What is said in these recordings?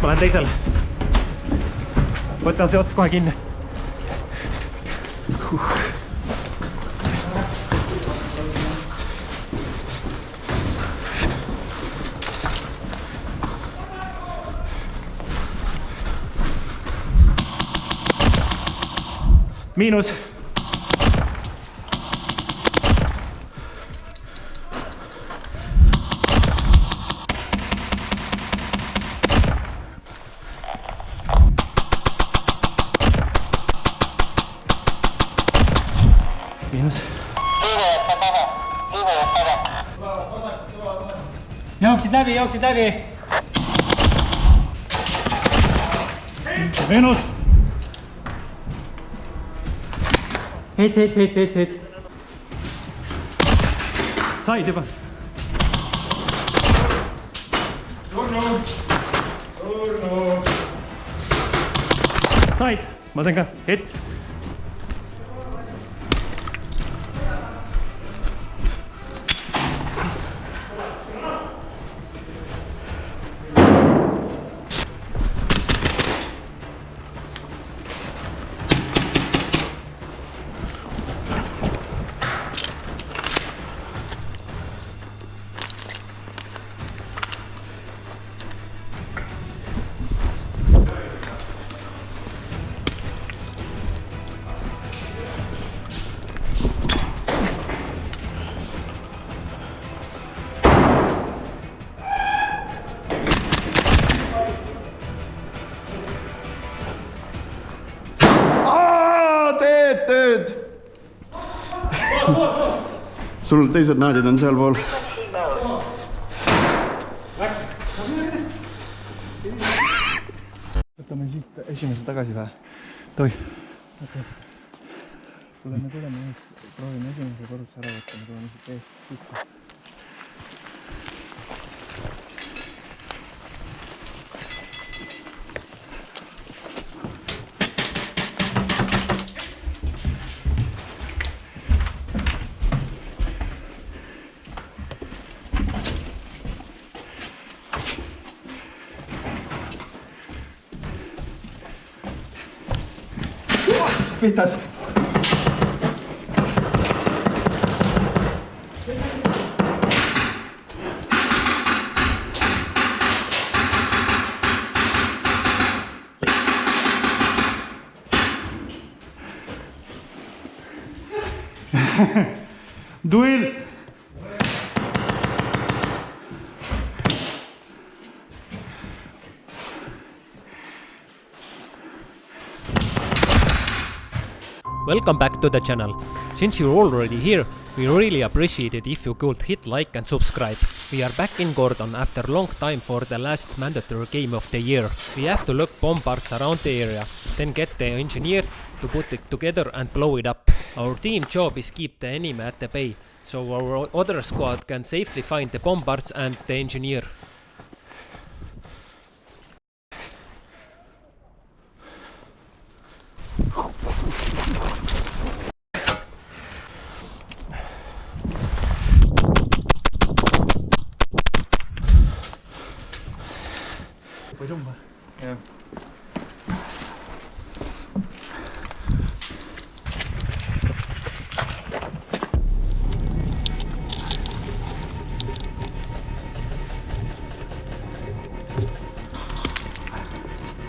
ma lähen teisele. Võtan see ots kohe kinni. Miinus. Miinus. Jooksid läbi. Miinus. Heit. Said juba. Surnud. Said, ma teen ka. Heit. Teed! Sul teised naadid on seal pool. Võtame siit esimese tagasi või? Toi. Kuule, me tuleme ees, proovime esimese korruse ära võtta, me tuleme siit ees sisse. Pihtas. Duel. Welcome back to the channel. Since you're already here, we really appreciate it if you could hit like and subscribe. We are back in Gordon after long time for the last mandatory game of the year. We have to look bombards around the area, then get the engineer to put it together and blow it up. Our team job is keep the enemy at the bay, so our other squad can safely find the bombards and the engineer. Jumma. Jah.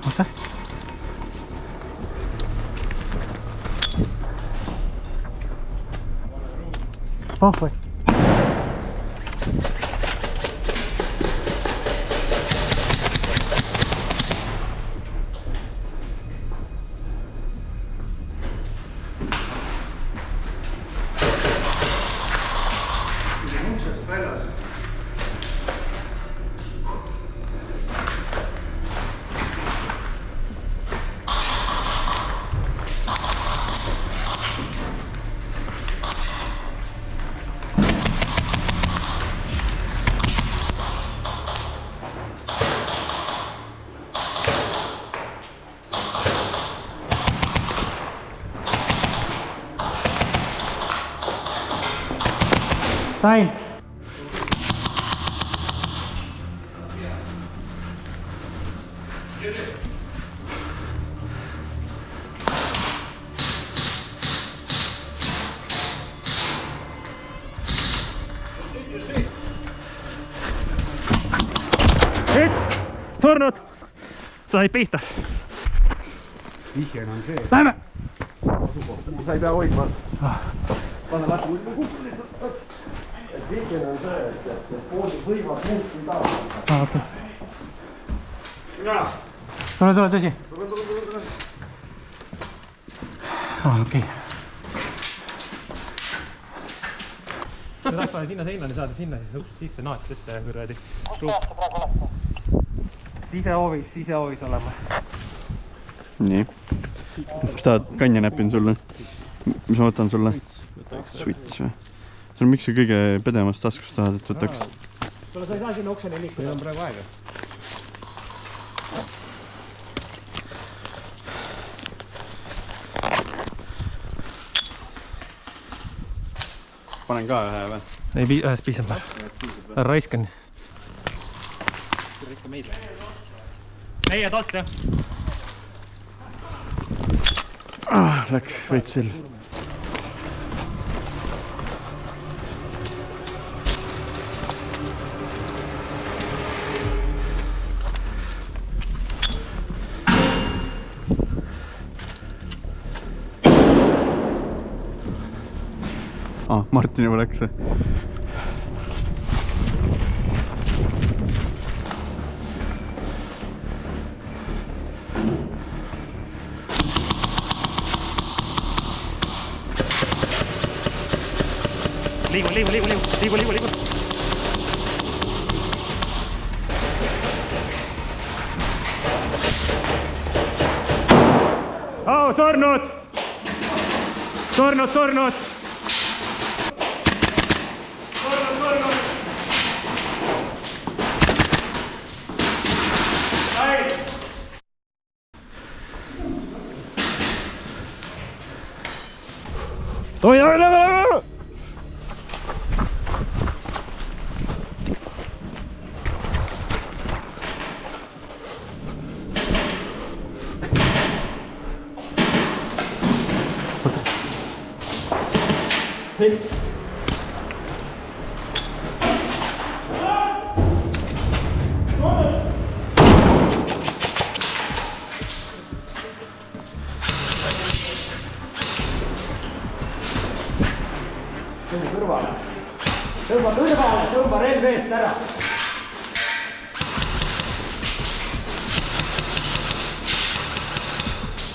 Oota. Pohvoi. Sain. Surnud! Sai pihta. Vihjena on see. Lähme! Sa ei pea hoidma. Vihjena on see, et poolid võivad muuti taas. Okay. Tule, tõsi. Okei. sa tahaks vaja sinna seinani saada, sinna siis uksest sisse naat ette ja kuradi. Sisehoovis olema. Nii. Kas tahad kanja näpin sulle? Mis ma võtan sulle? Switch või? See on miks see kõige pedemast taskust tahad, et võtaks? Tule, sa ei saa sinna ukseni liikuda. Meil on praegu aega. Panen ka ühe või? Ei, ühest piisab. Raiskan. Meie toss, jah? Läks veitsil. Martin juba läks. Liigu. Oh, surnud! Tõmba relv eest ära.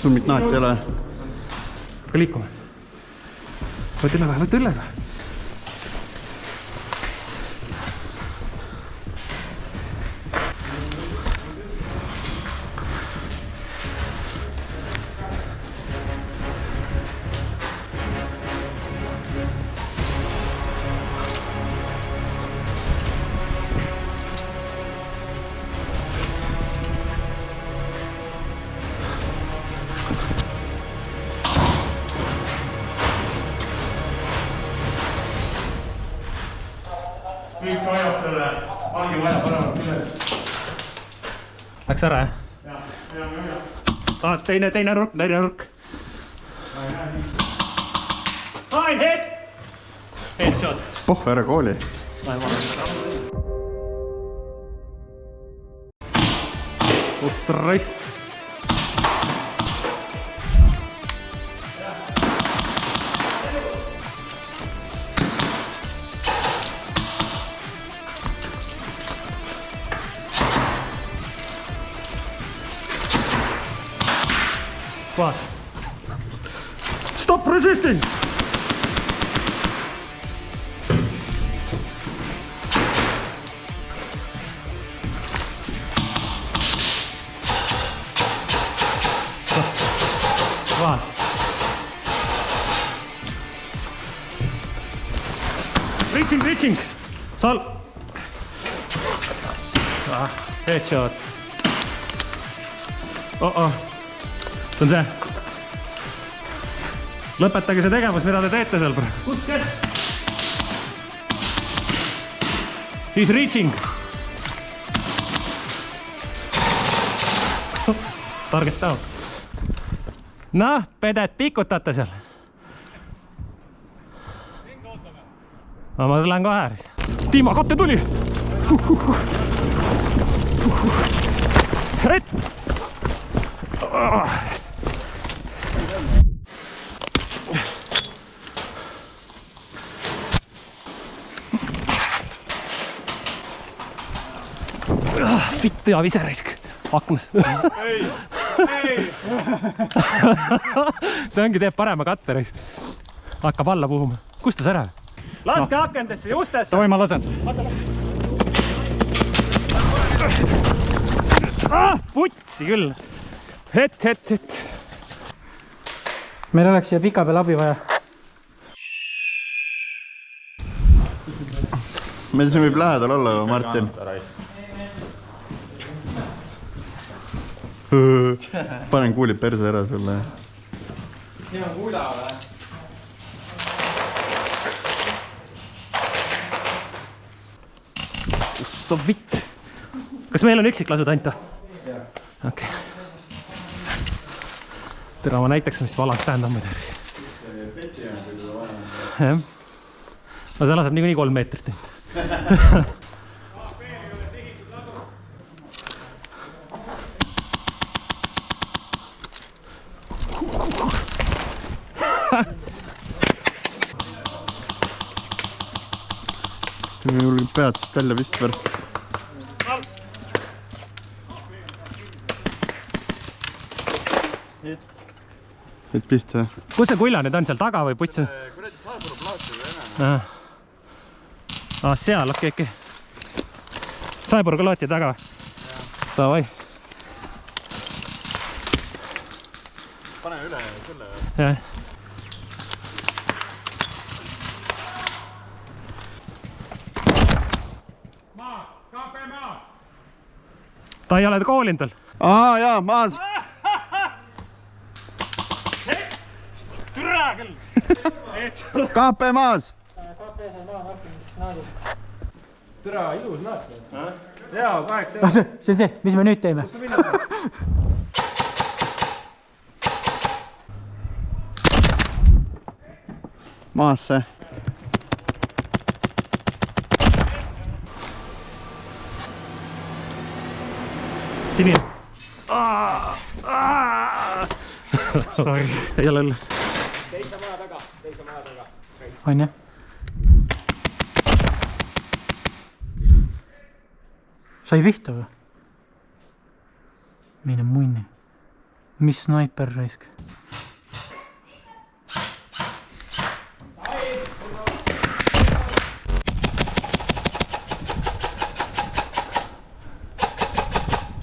Sul mit naati ei ole? Hakka liikuma. Võt üllega. Üks hoiab selle vangi vaja paremat küljed. Läks ära, jah? Jah. Teine nurk. Sain, headshot. Pohv ära kooli. Right. Pass. Stop resisting! Pass. Reaching! Sal! Headshot. See on see. Lõpetage see tegevus, mida te teete seal praegu. Kus kes? He's reaching. Target down. Noh, pedet pikutate seal. No ma lähen kohe ääris. Tiima, katte tuli! Et! Vittu ja viseraisk aknas. See ongi teeb parema katteris. Hakkab alla puhuma. Kust ta sära? Laske akendesse ja ustesse. Davai, ma lasen. Putsi küll. Et. Meil oleks siia pika peal abi vaja. Meil siin võib lähedal olla, Martin. Panen kuulid perse ära sulle. Siin on kuula või? So vitt. Kas meil on üksiklasud ainult? Jah. Okei. Tere, ma näitaks, mis valang tähendab muidu. Jah. No see laseb niikuinii 3 meetrit. Mul pead siit välja vist värst. Et pihta. Kus see kulla nüüd on, seal taga või putsi? Kuradi saapuru plaati või enam. Seal, okei. Saepuru klaati taga. Davai. Pane üle selle. Jah. Ta ei ole koolinud veel. Jaa, maas. Türa küll! KP maas. Türa, ilus naad. Jaa, 8. See on see, mis me nüüd teeme? Maasse. Sinine. Sorry, ei ole õlle. Teise maja taga. On jah? Sai vihta või? Mine munni. Mis snaiper raisk?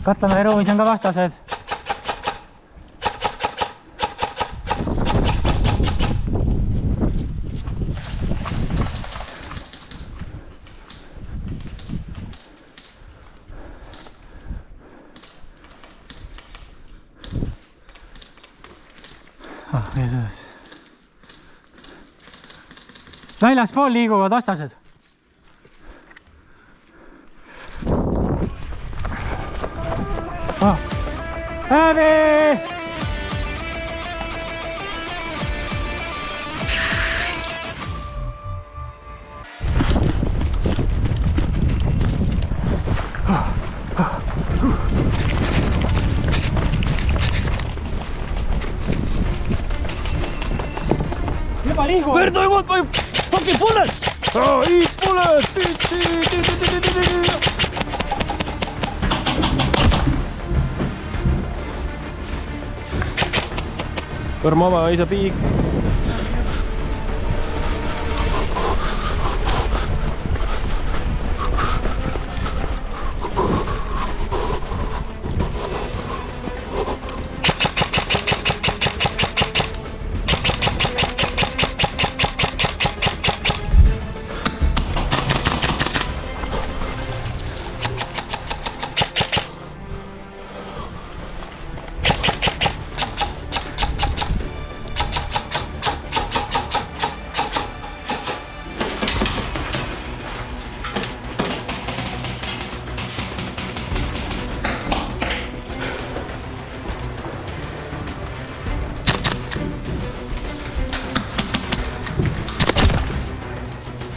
Katlamäe ruumis on ka vastased. Väljaspool liiguvad vastased. Häbi! Juba liiguvad! Where do I want my fucking bullets? Eat bullets! Where mama is a pig.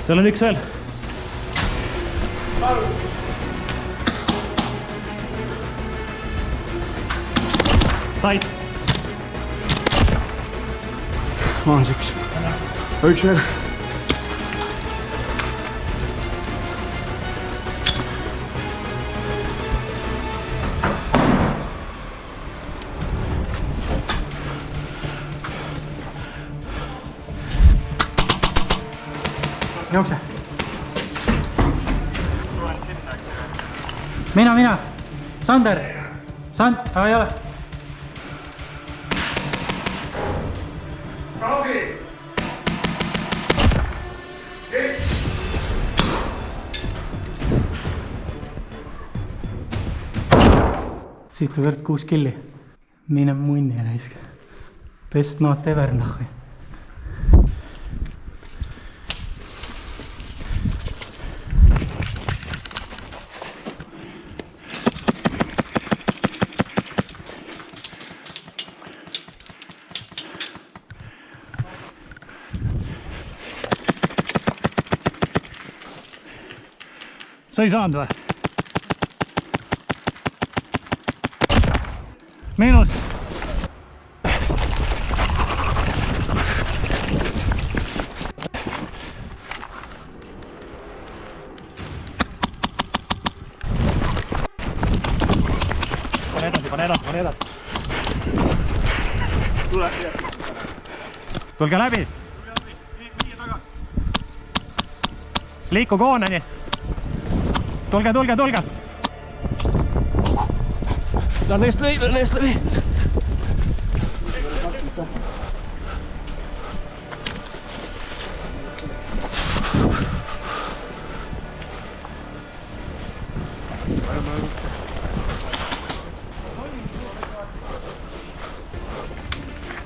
seal on üks veel. Said. Maas üks. Üks veel. Jookse. Mina. Sander. Ei ole. Siit on verd 6 killi. Mine munni raisk. Best not ever nahi. Sa ei saanud või? Miinus. Pane edasi. Tule. Tulge läbi. Liiku kooneni. Tulge. Lähen neist läbi.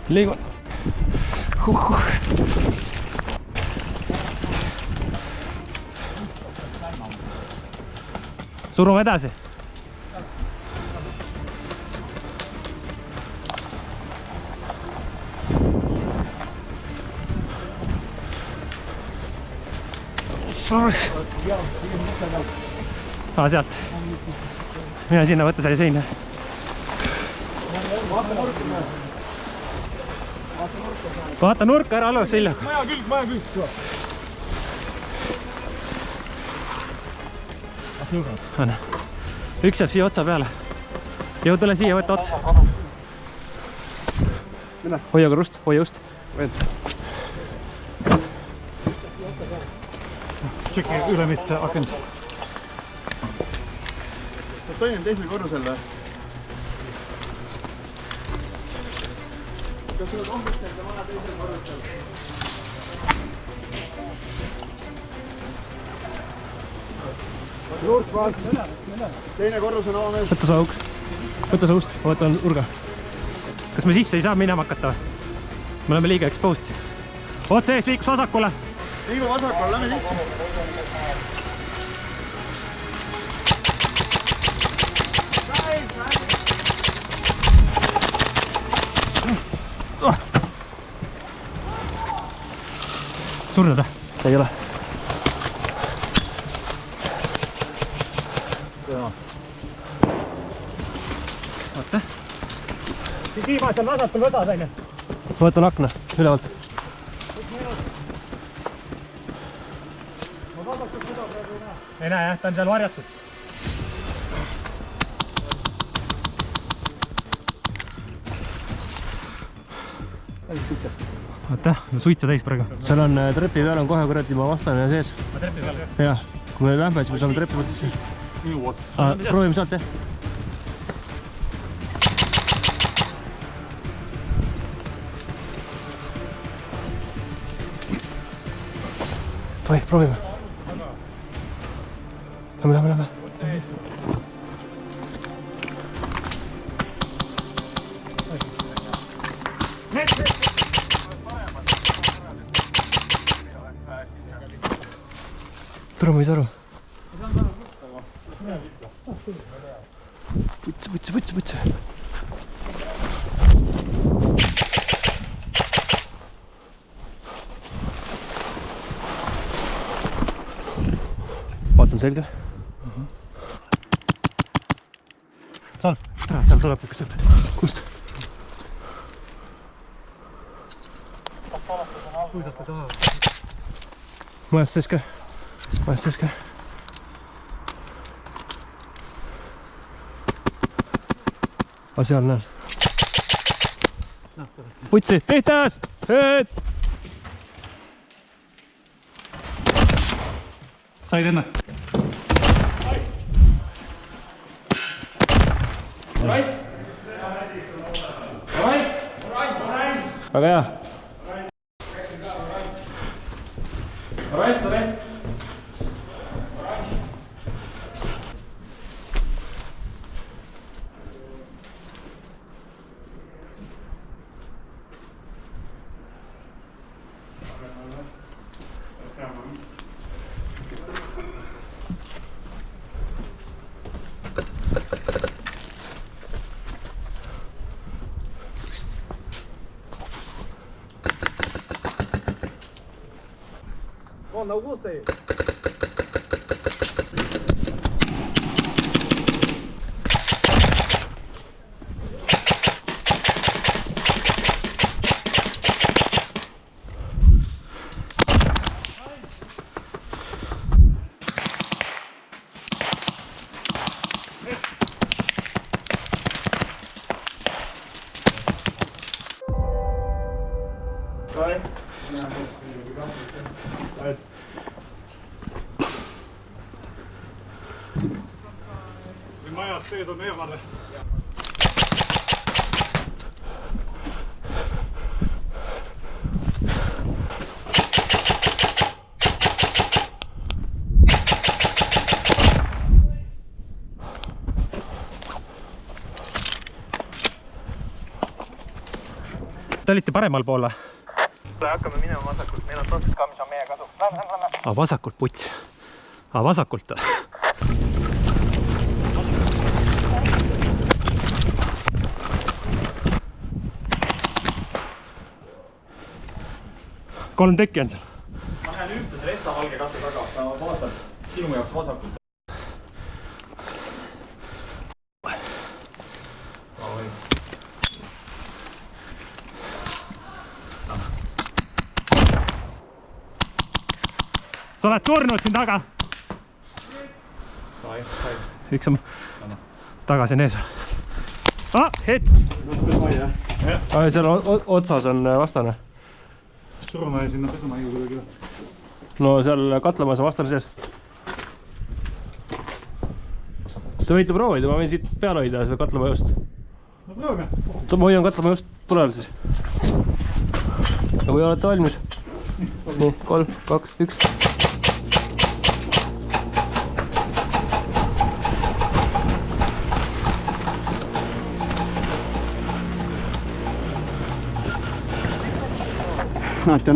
Liigun. Surume edasi. Sealt. Mine sinna, võtta selle seina. Vaata nurka ära alus seljaga. Maja külg. Anna. Üks jääb siia otsa peale. Jõu, tule siia, võtta otsa. Hoia korrust, hoia just. Tšeki ülemist akent. Toinen teisel korrusel või? Kas sulle kohmistel ka maja teisel korrusel? Nurk vaat. Teine korrus on avamees. Võtta sa auks. Võtta sa ust, ma võtan urga. Kas me sisse ei saa minema hakata või? Me oleme liiga exposed siin. Otse ees liikus vasakule. Liigu vasakule, lähme sisse. Surnud või? Ei ole. Vaata. Tiimas on vasakul võtad, aine. Ma võtan akna ülevalt. Ei näe jah, ta on seal varjatud. Vaata, suitsa täis praegu. Seal on trepi peal on kohe kuradi ma vastane sees. Trepi peal ka? Jah, kui me lähme, siis me saame trepi pealt sisse. Proovime sealt, jah. Tohi, proovime. Lähme. Tule, ma ei saa aru. Putsi. selge. Salv, seal tuleb üks tüüp. Kust? Majast sees ka. Majast sees ka. Aga seal näen. Putsi, tehtas! Said enne? Right? Right? Väga hea. Right? On the wall side. Siin majas sees on eemale. Te olite paremal pool või? Hakkame minema vasakult, meil on tohtud ka, mis on meie kasu. Aga vasakult puts. Aga vasakult. Kolm tekki on seal. Ma näen ühte selle Esta valge katte taga, ma vaatan sinu jaoks vasakult. Sa oled surnud siin taga. Üks on tagasi on ees. Hetk! Seal otsas on vastane. Surume sinna pesumaigu kuidagi. No seal katlamajas on vastane sees. Te võite proovida, ma võin siit peale hoida seda katlamajust. No proovime. Ma hoian katlamajust tulel siis. Ja kui olete valmis. Nii, 3, 2, 1. Nähti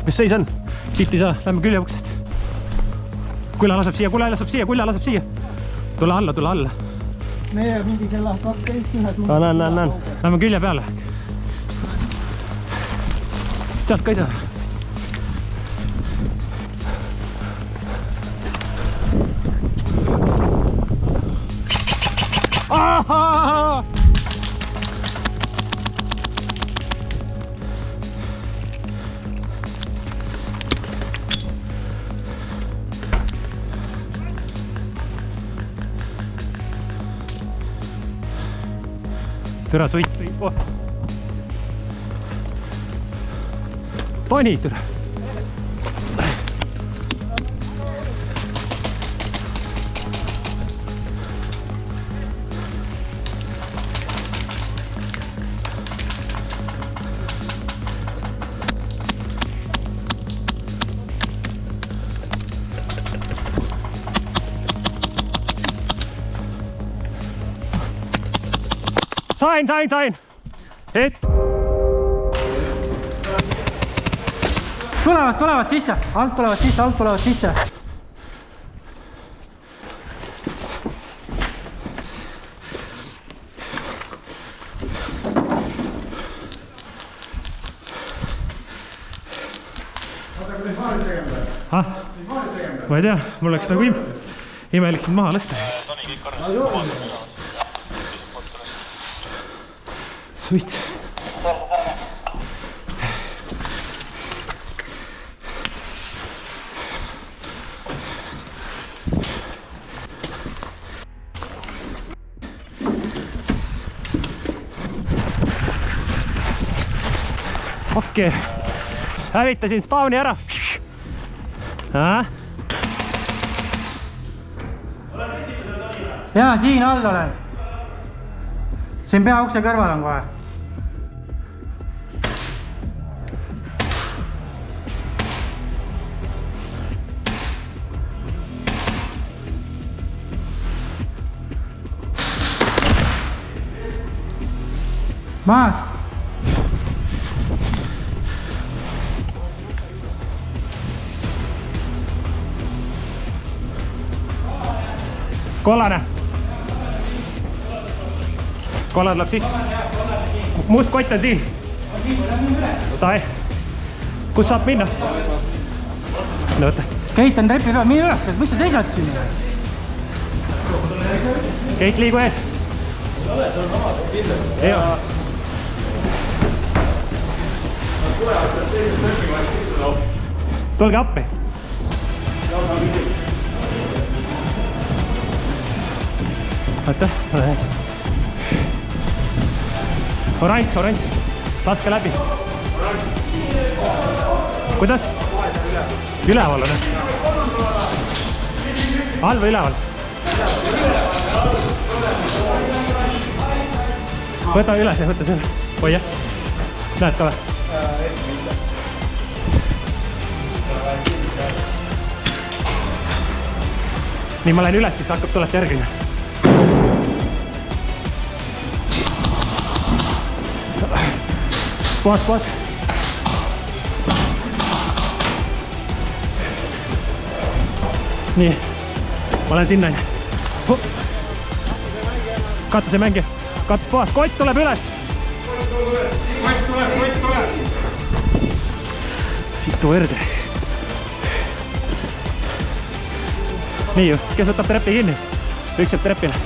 Mis seis on? Siit ei saa, lähme küljeuksest. Kulla laseb siia. Tule alla. Meie mingi kella 12 ühes Näen. Lähme külje peale. Sealt ka ei saa. Ahaa! Türa sõit või pani türa. Sain. Et. Tulevad sisse, alt tulevad sisse. Ma ei tea, mul läks nagu imelik sind maha lasta. Sweet. Okei. Hävitasin spawni ära. Jaa, siin all olen. Siin peaukse kõrval on kohe. Maas. Kollane. Kollane tuleb sisse. Must kott on siin. Tai. Kus saab minna? No võtta. Keit on trepi peal, mine üles, mis sa seisad siin? Keit, liigu ees. Ei ole. Tulge appi. Aitäh, ole hea. Oranž. Laske läbi. Kuidas? Üleval on. All või üleval? Võta üles ja võta selle. Oi jah. Näed ka või? Nii ma lähen üles, siis hakkab tulest järgmine. Puhas. Nii, ma lähen sinna. Katuse mängi. Katus puhas, kott tuleb üles. Kott tuleb. Situ verd. Nii ju, kes võtab trepi kinni? Üks jääb trepile.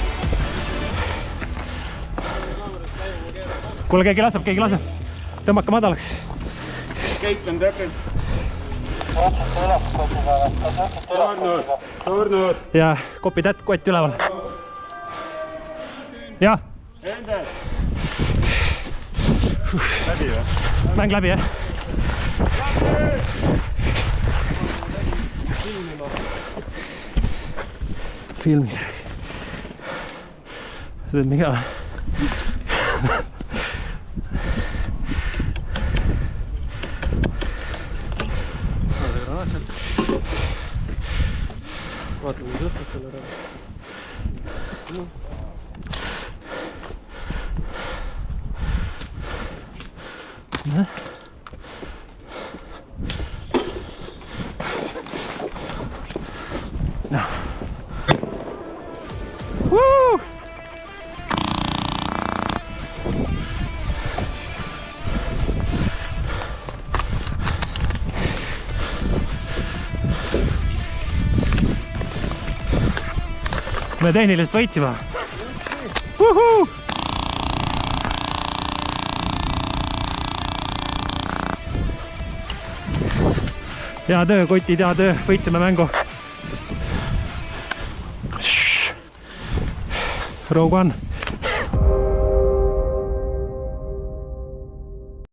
Kuule, keegi laseb. Tõmmake madalaks. Keit on trepil. Surnud. Ja kopi kott üleval. Jah. Läbi või? Mäng läbi, jah. Filmi. See teeb nii hea. Vaatame, mis õhtud selle ära. Woo! Me tehniliselt võitsime. Uhuu! Hea töö, kotid, hea töö, võitsime mängu. Rogue One.